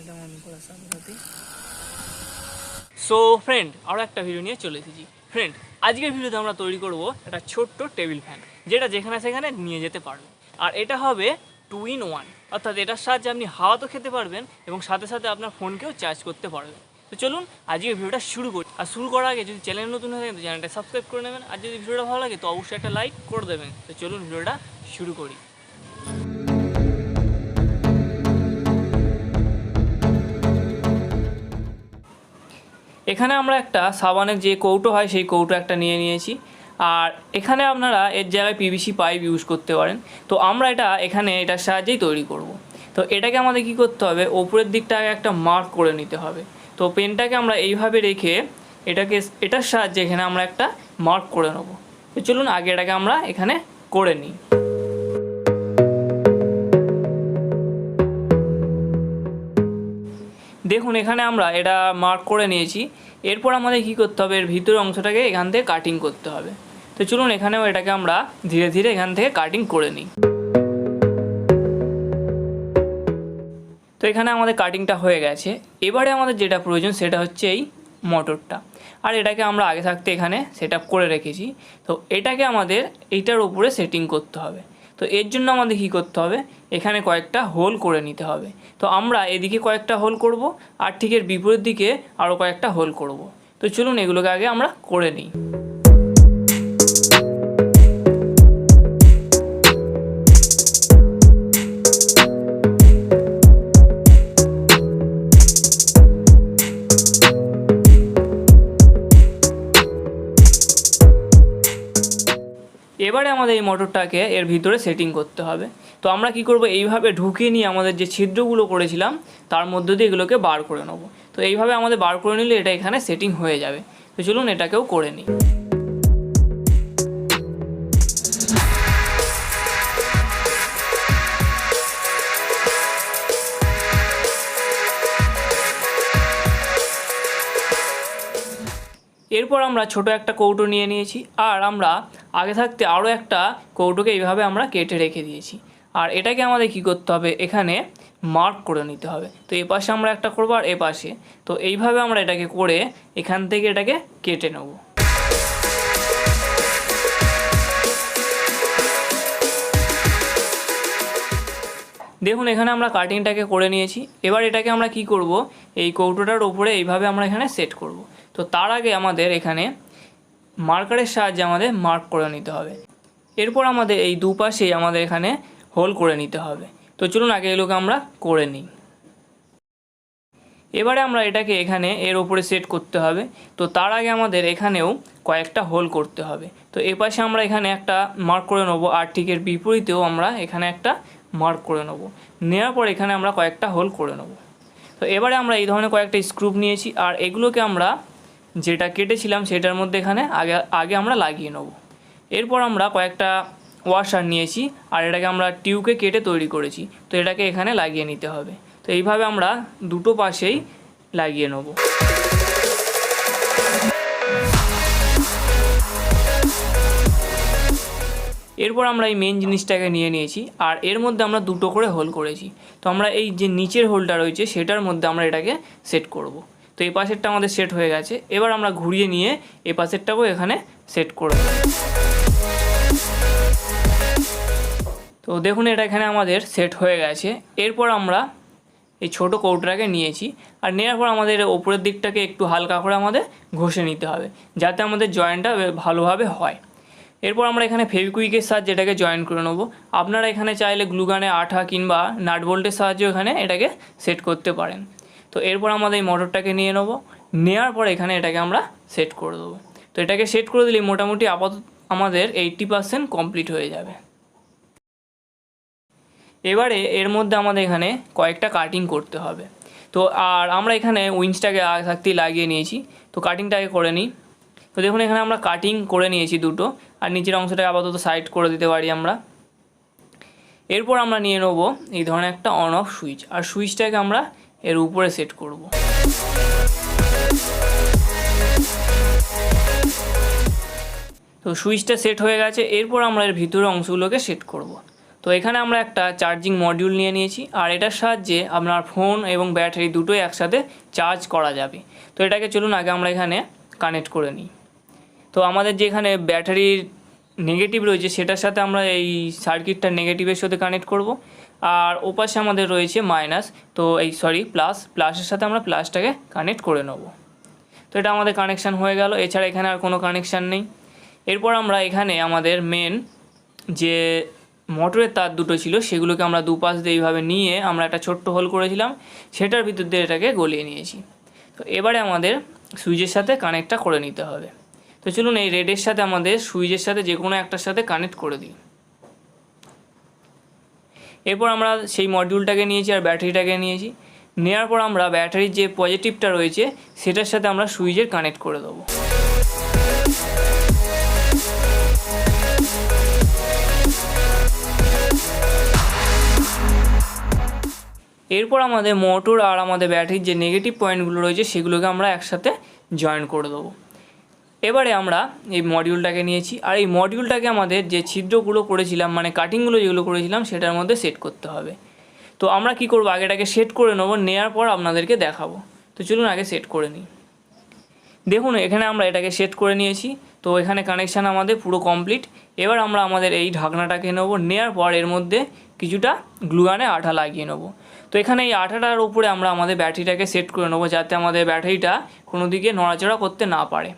ক্যামেরাটা অন করার সাথে সাথে সো ফ্রেন্ড আরও একটা ভিডিও নিয়ে চলে এসেছি। ফ্রেন্ড আজকের ভিডিওতে আমরা তৈরি করব একটা ছোট্ট টেবিল ফ্যান, যেটা যেখানে সেখানে নিয়ে যেতে পারবে। আর এটা হবে 2 in 1, অর্থাৎ এটার সাহায্যে আপনি হাওয়া তো খেতে পারবেন এবং সাথে সাথে আপনার ফোনকেও চার্জ করতে পারবেন। তো চলুন আজকের ভিডিওটা শুরু করি। আর শুরু করার আগে যদি চ্যানেল নতুন হয়ে থাকে তো চ্যানেলটা সাবস্ক্রাইব করে নেবেন, আর যদি ভিডিওটা ভালো লাগে তো অবশ্যই একটা লাইক করে দেবেন। তো চলুন ভিডিওটা শুরু করি। এখানে আমরা একটা সাবানের যে কৌটো হয় সেই কৌটো একটা নিয়ে নিয়েছি। আর এখানে আপনারা এর জায়গায় পিভিসি পাইপ ইউজ করতে পারেন। তো আমরা এখানে এটার সাহায্যেই তৈরি করব। তো এটাকে আমাদের কি করতে হবে, ওপরের দিকটাকে একটা মার্ক করে নিতে হবে। তো পেনটাকে আমরা এইভাবে রেখে এটার সাহায্যে এখানে আমরা একটা মার্ক করে নেব। তো চলুন আগে এটাকে আমরা এখানে করে নিই। দেখুন এখানে আমরা এটা মার্ক করে নিয়েছি। এরপর আমাদের কি করতে হবে, এর ভিতরের অংশটাকে এখান থেকে কাটিং করতে হবে। তো চলুন এখানেও এটাকে আমরা ধীরে ধীরে এখান থেকে কাটিং করে নিই। তো এখানে আমাদের কাটিংটা হয়ে গেছে। এবারে আমাদের যেটা প্রয়োজন সেটা হচ্ছে এই মোটরটা। আর এটাকে আমরা আগে থাকতে এখানে সেট আপ করে রেখেছি। তো এটাকে আমাদের এইটার উপরে সেটিং করতে হবে। তো এর জন্য আমাদের কী করতে হবে, এখানে কয়েকটা হোল করে নিতে হবে। তো আমরা এদিকে কয়েকটা হোল করব, আর ঠিক এর বিপরীত দিকে আরও কয়েকটা হোল করব। তো চলুন এগুলোকে আগে আমরা করে নিই। এবারে আমাদের এই মোটরটাকে এর ভিতরে সেটিং করতে হবে। তো আমরা কি করব, এইভাবে ঢুকিয়ে নিয়ে আমাদের যে ছিদ্রগুলো করেছিলাম তার মধ্য দিয়ে এগুলোকে বার করে নেব। তো এইভাবে আমাদের বার করে নিলে এটা এখানে সেটিং হয়ে যাবে। তো চলুন এটাকেও করে নিই। এরপর আমরা ছোট একটা কৌটো নিয়ে নিয়েছি, আর আমরা আগে থাকতে আরও একটা কৌটোকে এইভাবে আমরা কেটে রেখে দিয়েছি। আর এটাকে আমাদের কি করতে হবে, এখানে মার্ক করে নিতে হবে। তো এ পাশে আমরা একটা করবো আর এ পাশে। তো এইভাবে আমরা এটাকে করে এখান থেকে এটাকে কেটে নেব। দেখুন এখানে আমরা কাটিংটাকে করে নিয়েছি। এবার এটাকে আমরা কি করব, এই কৌটোটার উপরে এইভাবে আমরা এখানে সেট করব। তো তার আগে আমাদের এখানে মার্কারের সাহায্যে আমাদের মার্ক করে নিতে হবে। এরপর আমাদের এই দুপাশেই আমাদের এখানে হোল করে নিতে হবে। তো চলুন আগে এগুলোকে আমরা করে নিই। এবারে আমরা এটাকে এখানে এর ওপরে সেট করতে হবে। তো তার আগে আমাদের এখানেও কয়েকটা হোল করতে হবে। তো এ পাশে আমরা এখানে একটা মার্ক করে নেব, আর ঠিক এর বিপরীতেও আমরা এখানে একটা মার্ক করে নেব। নেওয়ার পর এখানে আমরা কয়েকটা হোল করে নেব। তো এবারে আমরা এই ধরনের কয়েকটা স্ক্রু নিয়েছি, আর এগুলোকে আমরা যেটা কেটেছিলাম সেটার মধ্যে এখানে আগে আমরা লাগিয়ে নেব। এরপর আমরা কয়েকটা ওয়াশার নিয়েছি, আর এটাকে আমরা টিউবকে কেটে তৈরি করেছি। তো এটাকে এখানে লাগিয়ে নিতে হবে। তো এইভাবে আমরা দুটো পাশেই লাগিয়ে নেব। এরপর আমরা এই মেন জিনিসটাকে নিয়ে নিয়েছি, আর এর মধ্যে আমরা দুটো করে হোল করেছি। তো আমরা এই যে নিচের হোলটা রয়েছে সেটার মধ্যে আমরা এটাকে সেট করব। তো এই পাশেরটা আমাদের সেট হয়ে গেছে। এবার আমরা ঘুরিয়ে নিয়ে এই পাশেরটাকেও এখানে সেট করে দেব। তো দেখুন এটা এখানে আমাদের সেট হয়ে গেছে। এরপর আমরা এই ছোট কৌটোটাকে নিয়েছি, আর নেওয়ার পর আমাদের ওপরের দিকটাকে একটু হালকা করে আমাদের ঘষে নিতে হবে, যাতে আমাদের জয়েন্টটা ভালোভাবে হয়। এরপর আমরা এখানে ফেভিকুইকের সাহায্যে এটাকে জয়েন করে নেব। আপনারা এখানে চাইলে গ্লুগানে আঠা কিংবা নাট বোল্টের সাহায্যে এখানে এটাকে সেট করতে পারেন। তো এরপর আমাদের এই মোটরটাকে নিয়ে নেব। নেওয়ার পর এখানে এটাকে আমরা সেট করে দেবো। তো এটাকে সেট করে দিলে মোটামুটি আপাতত আমাদের 80% কমপ্লিট হয়ে যাবে। এবারে এর মধ্যে আমাদের এখানে কয়েকটা কাটিং করতে হবে। তো আর আমরা এখানে উইন্সটাকে আগে থাকতেই লাগিয়ে নিয়েছি। তো কাটিংটাকে করে নিই। তো দেখুন এখানে আমরা কাটিং করে নিয়েছি দুটো, আর নিচের অংশটাকে আপাতত সাইড করে দিতে পারি আমরা। এরপর আমরা নিয়ে নেব এই ধরনের একটা অন অফ সুইচ, আর সুইচটাকে আমরা এর উপরে সেট করব। তো সুইচটা সেট হয়ে গেছে। এরপর আমরা এর ভিতরের অংশগুলোকে সেট করব। তো তো এখানে আমরা একটা চার্জিং মডিউল নিয়ে নিয়েছি, আর এটার সাহায্যে আপনার ফোন এবং ব্যাটারি দুটোই একসাথে চার্জ করা যাবে। তো এটাকে চলুন আগে আমরা এখানে কানেক্ট করে নিই। তো আমাদের যে এখানে ব্যাটারির নেগেটিভ রয়েছে সেটার সাথে আমরা এই সার্কিটটার নেগেটিভের সাথে কানেক্ট করব, আর ওপাশে আমাদের রয়েছে মাইনাস, তো প্লাসের সাথে আমরা প্লাসটাকে কানেক্ট করে নেব। তো এটা আমাদের কানেকশান হয়ে গেল, এছাড়া এখানে আর কোনো কানেকশান নেই। এরপর আমরা এখানে আমাদের মেন যে মোটরের তার দুটো ছিল সেগুলোকে আমরা দুপাশ দিয়ে এইভাবে নিয়ে আমরা একটা ছোট্ট হোল করেছিলাম, সেটার ভিতর দিয়ে এটাকে গলিয়ে নিয়েছি। তো এবারে আমাদের সুইচের সাথে কানেক্টটা করে নিতে হবে। তো চলুন এই রেডের সাথে আমাদের সুইচের সাথে যে কোনো একটার সাথে কানেক্ট করে দিই। এরপর আমরা সেই মডিউলটাকে নিয়েছি আর ব্যাটারিটাকে নিয়েছি, নেওয়ার পর আমরা ব্যাটারির যে পজিটিভটা রয়েছে সেটার সাথে আমরা সুইচের কানেক্ট করে দেবো। এরপর আমাদের মোটর আর আমাদের ব্যাটারির যে নেগেটিভ পয়েন্টগুলো রয়েছে সেগুলোকে আমরা একসাথে জয়েন করে দেবো। এবারে আমরা এই মডিউলটাকে নিয়েছি, আর এই মডিউলটাকে আমাদের যে ছিদ্রগুলো করেছিলাম মানে কাটিংগুলো যেগুলো করেছিলাম সেটার মধ্যে সেট করতে হবে। তো আমরা কি করব, আগে এটাকে সেট করে নেবো, নেওয়ার পর আপনাদেরকে দেখাবো। তো চলুন আগে সেট করে নিই। দেখুন এখানে আমরা এটাকে সেট করে নিয়েছি। তো এখানে কানেকশান আমাদের পুরো কমপ্লিট। এবার আমরা আমাদের এই ঢাকনাটাকে নেবো, নেওয়ার পর এর মধ্যে কিছুটা গ্লুগানে আঠা লাগিয়ে নেবো। তো এখানে এই আঠাটার উপরে আমরা আমাদের ব্যাটারিটাকে সেট করে নেবো, যাতে আমাদের ব্যাটারিটা কোনো দিকে নড়াচড়া করতে না পারে।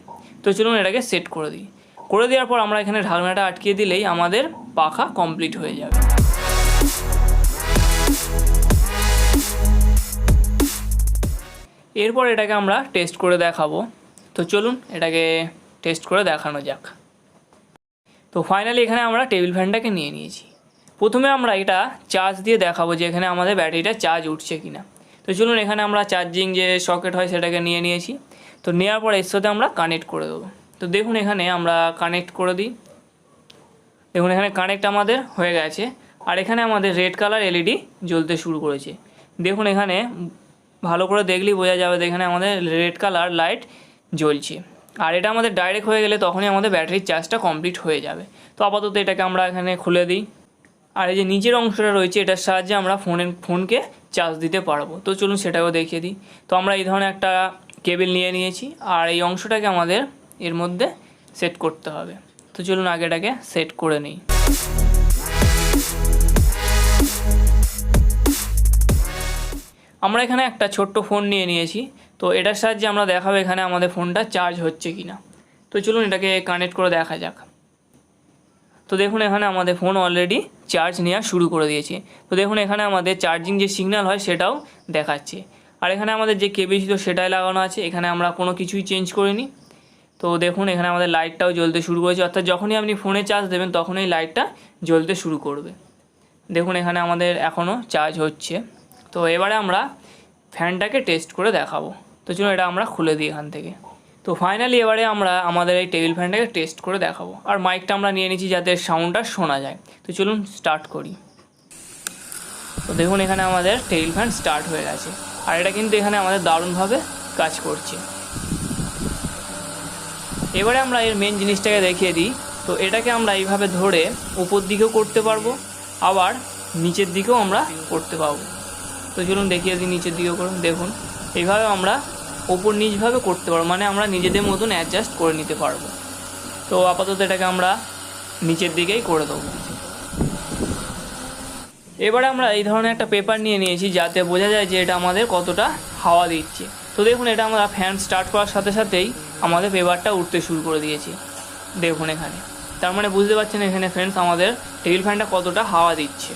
তো চলুন এটাকে সেট করে দিই। করে দেওয়ার পর আমরা এখানে ঢাকনাটা আটকিয়ে দিলেই আমাদের পাখা কমপ্লিট হয়ে যাবে। এরপর এটাকে আমরা টেস্ট করে দেখাবো। তো চলুন এটাকে টেস্ট করে দেখানো যাক। তো ফাইনালি এখানে আমরা টেবিল ফ্যানটাকে নিয়ে নিয়েছি। প্রথমে আমরা এটা চার্জ দিয়ে দেখাবো যে এখানে আমাদের ব্যাটারিটা চার্জ উঠছে কিনা। তো চলুন এখানে আমরা চার্জিং যে সকেট হয় সেটাকে নিয়ে নিয়েছি। তো নেওয়ার পর এর সাথে আমরা কানেক্ট করে দেবো। তো দেখুন এখানে আমরা কানেক্ট করে দিই। দেখুন এখানে কানেক্ট আমাদের হয়ে গেছে, আর এখানে আমাদের রেড কালার এলইডি জ্বলতে শুরু করেছে। দেখুন এখানে ভালো করে দেখলেই বোঝা যাবে, এখানে আমাদের রেড কালার লাইট জ্বলছে, আর এটা আমাদের ডাইরেক্ট হয়ে গেলে তখনই আমাদের ব্যাটারির চার্জটা কমপ্লিট হয়ে যাবে। তো আপাতত এটাকে আমরা এখানে খুলে দিই, আর এই যে নিচের অংশটা রয়েছে এটার সাহায্যে আমরা ফোনকে চার্জ দিতে পারবো। তো চলুন সেটাও দেখিয়ে দিই। তো আমরা এই ধরনের একটা কেবল নিয়ে নিয়েছি, আর এই অংশটাকে আমাদের এর মধ্যে সেট করতে হবে। তো চলুন আগে এটাকে সেট করে নিই। আমরা এখানে একটা ছোট্ট ফোন নিয়ে নিয়েছি। তো এটার সাহায্যে আমরা দেখাবো এখানে আমাদের ফোনটা চার্জ হচ্ছে কি না। তো চলুন এটাকে কানেক্ট করে দেখা যাক। তো দেখুন এখানে আমাদের ফোন অলরেডি চার্জ নেওয়া শুরু করে দিয়েছে। তো দেখুন এখানে আমাদের চার্জিং যে সিগন্যাল হয় সেটাও দেখাচ্ছে, আর এখানে আমাদের যে কেবল ছিল সেটাই লাগানো আছে, এখানে আমরা কোনো কিছুই চেঞ্জ করিনি। তো দেখুন এখানে আমাদের লাইটটাও জ্বলতে শুরু করেছে, অর্থাৎ যখনই আপনি ফোনে চার্জ দেবেন তখনই লাইটটা জ্বলতে শুরু করবে। দেখুন এখানে আমাদের এখনও চার্জ হচ্ছে। তো এবারে আমরা ফ্যানটাকে টেস্ট করে দেখাবো। তো চলুন এটা আমরা খুলে দিই এখান থেকে। তো ফাইনালি এবারে আমরা আমাদের এই টেবিল ফ্যানটাকে টেস্ট করে দেখাবো, আর মাইকটা আমরা নিয়ে নিচ্ছি যাতে সাউন্ডটা শোনা যায়। তো চলুন স্টার্ট করি। তো দেখুন এখানে আমাদের টেবিল ফ্যান স্টার্ট হয়ে গেছে, আর এটা কিন্তু এখানে আমাদের দারুণভাবে কাজ করছে। এবারে আমরা এর মেন জিনিসটাকে দেখিয়ে দিই। তো এটাকে আমরা এইভাবে ধরে উপর দিকেও করতে পারবো, আবার নিচের দিকেও আমরা করতে পারবো। তো চলুন দেখিয়ে দিই নিচের দিকেও করুন। দেখুন এইভাবে আমরা ওপর নিচভাবে করতে পারবো, মানে আমরা নিজেদের মতন অ্যাডজাস্ট করে নিতে পারবো। তো আপাতত এটাকে আমরা নিচের দিকেই করে দেবো। এবারে আমরা এই ধরনের একটা পেপার নিয়ে নিয়েছি যাতে বোঝা যায় যে এটা আমাদের কতটা হাওয়া দিচ্ছে। তো দেখুন এটা আমরা ফ্যান স্টার্ট করার সাথে সাথেই আমাদের পেপারটা উঠতে শুরু করে দিয়েছি। দেখুন এখানে, তার মানে বুঝতে পারছেন এখানে ফ্রেন্ডস আমাদের টেবিল ফ্যানটা কতটা হাওয়া দিচ্ছে।